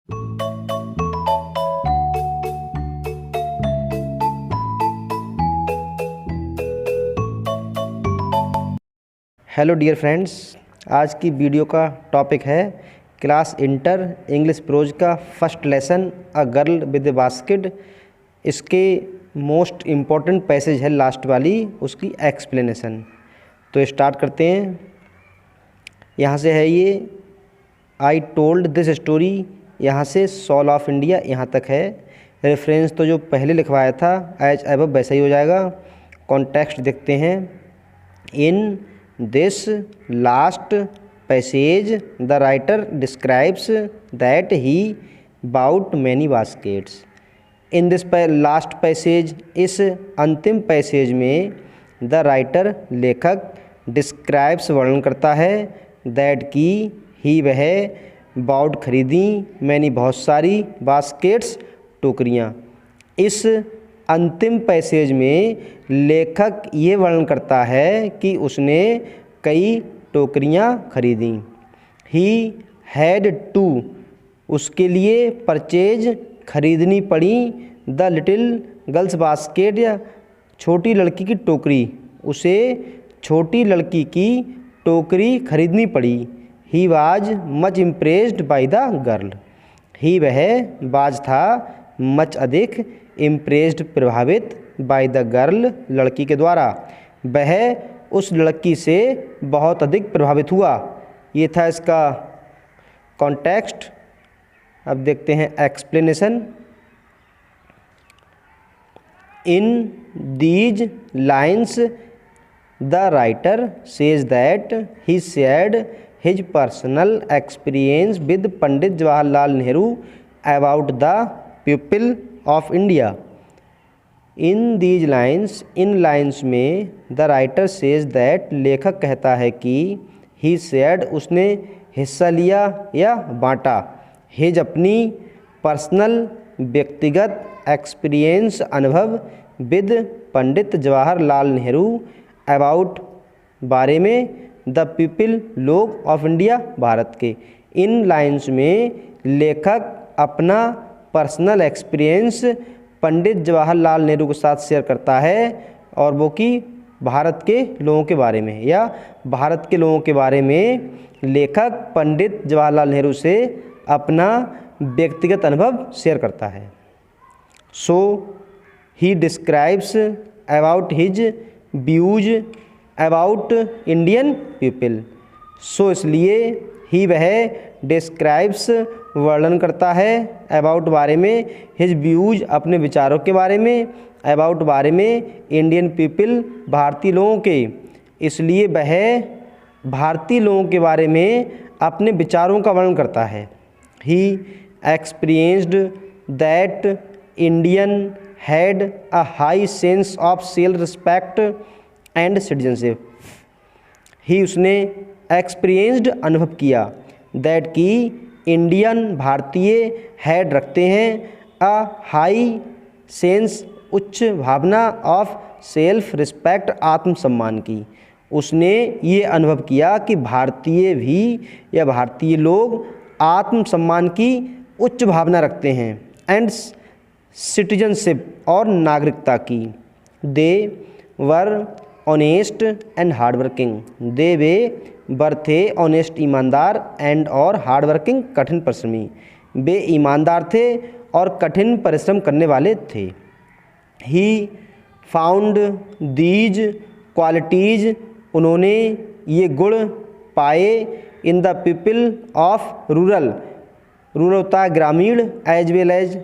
Hello dear friends, आज की video का टॉपिक है क्लास इंटर इंग्लिश प्रोज का first lesson a girl with A basket. इसके मोस्ट इम्पॉर्टेंट पैसेज है लास्ट वाली, उसकी एक्सप्लेनेशन। तो स्टार्ट करते हैं। यहाँ से है ये आई टोल्ड दिस स्टोरी, यहाँ से सॉल ऑफ इंडिया यहाँ तक है। रेफरेंस तो जो पहले लिखवाया था एज एबव वैसा ही हो जाएगा। कॉन्टेक्स्ट देखते हैं। In this last passage the writer describes that he bought many baskets. In this last passage, इस अंतिम पैसेज में द राइटर लेखक डिस्क्राइब्स वर्णन करता है, दैट की ही वह बाउट खरीदी, मैनी बहुत सारी, बास्केट्स टोकरियाँ। इस अंतिम पैसेज में लेखक ये वर्णन करता है कि उसने कई टोकरियाँ खरीदी। ही हैड टू, उसके लिए परचेज खरीदनी पड़ी, द लिटिल गर्ल्स बास्केट, या छोटी लड़की की टोकरी, उसे छोटी लड़की की टोकरी खरीदनी पड़ी। He was much impressed by the girl, he वह बाज था, मच अधिक, इम्प्रेस्ड प्रभावित, बाय द गर्ल लड़की के द्वारा, वह उस लड़की से बहुत अधिक प्रभावित हुआ। ये था इसका कॉन्टेक्स्ट। अब देखते हैं explanation. In these lines the writer says that he shared his personal experience with Pandit Jawaharlal Nehru about the people of India. In these lines, in lines में the writer says that, लेखक कहता है कि he shared, उसने हिस्सा लिया या बांटा, his अपनी पर्सनल व्यक्तिगत एक्सपीरियंस अनुभव with पंडित जवाहरलाल नेहरू about बारे में द पीपल लोग ऑफ इंडिया भारत के। इन लाइन्स में लेखक अपना पर्सनल एक्सपीरियंस पंडित जवाहरलाल नेहरू के साथ शेयर करता है, और वो कि भारत के लोगों के बारे में, या भारत के लोगों के बारे में लेखक पंडित जवाहरलाल नेहरू से अपना व्यक्तिगत अनुभव शेयर करता है। So he describes about his views about Indian people. So इसलिए ही वह डिस्क्राइब्स वर्णन करता है, अबाउट बारे में, हिज व्यूज अपने विचारों के बारे में, अबाउट बारे में, इंडियन पीपल भारतीय लोगों के। इसलिए वह भारतीय लोगों के बारे में अपने विचारों का वर्णन करता है। He experienced that Indian had a high sense of self respect and citizenship. He उसने एक्सपीरियंस्ड अनुभव किया, दैट की इंडियन भारतीय हैड रखते हैं, अ हाई सेंस उच्च भावना, ऑफ सेल्फ रिस्पेक्ट आत्मसम्मान की। उसने ये अनुभव किया कि भारतीय भी या भारतीय लोग आत्मसम्मान की उच्च भावना रखते हैं, एंड सिटीजनशिप और नागरिकता की। दे वर ऑनेस्ट एंड हार्ड वर्किंग, दे वे वर थे ऑनेस्ट ईमानदार, एंड और हार्ड वर्किंग कठिन परिश्रमी, वे ईमानदार थे और कठिन परिश्रम करने वाले थे। ही फाउंड दीज क्वालिटीज़, उन्होंने ये गुण पाए, in the people of rural, rural होता है ग्रामीण, एज वेल एज,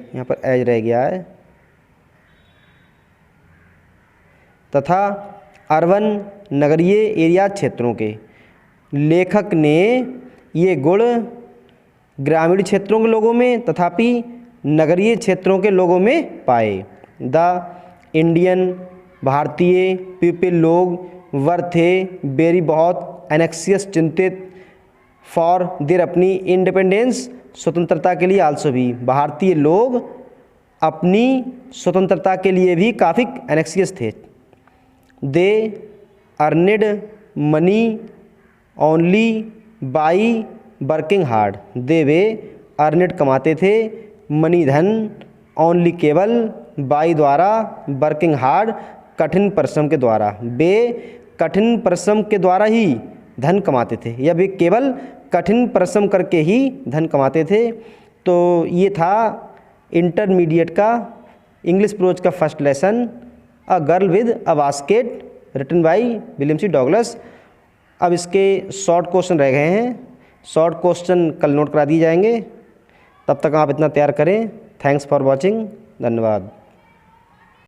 यहाँ पर एज रह गया है, तथा अर्बन नगरीय एरिया क्षेत्रों के। लेखक ने ये गुण ग्रामीण क्षेत्रों के लोगों में तथापि नगरीय क्षेत्रों के लोगों में पाए। द इंडियन भारतीय पीपल लोग वर थे वेरी बहुत एनेक्सियस चिंतित, फॉर देर अपनी इंडिपेंडेंस स्वतंत्रता के लिए, आल्सो भी भारतीय लोग अपनी स्वतंत्रता के लिए भी काफ़ी एनेक्सियस थे। They earned money only by working hard, they वे अर्निट कमाते थे, मनी धन, ओनली केवल, बाई द्वारा, वर्किंग हार्ड कठिन परिश्रम के द्वारा, वे कठिन परिश्रम के द्वारा ही धन कमाते थे या वे केवल कठिन परिश्रम करके ही धन कमाते थे। तो ये था इंटरमीडिएट का इंग्लिश प्रोज का first lesson, a girl with a basket, written by William C Douglas. अब इसके शॉर्ट क्वेश्चन रह गए हैं, शॉर्ट क्वेश्चन कल नोट करा दिए जाएंगे। तब तक आप इतना तैयार करें। थैंक्स फॉर वॉचिंग, धन्यवाद।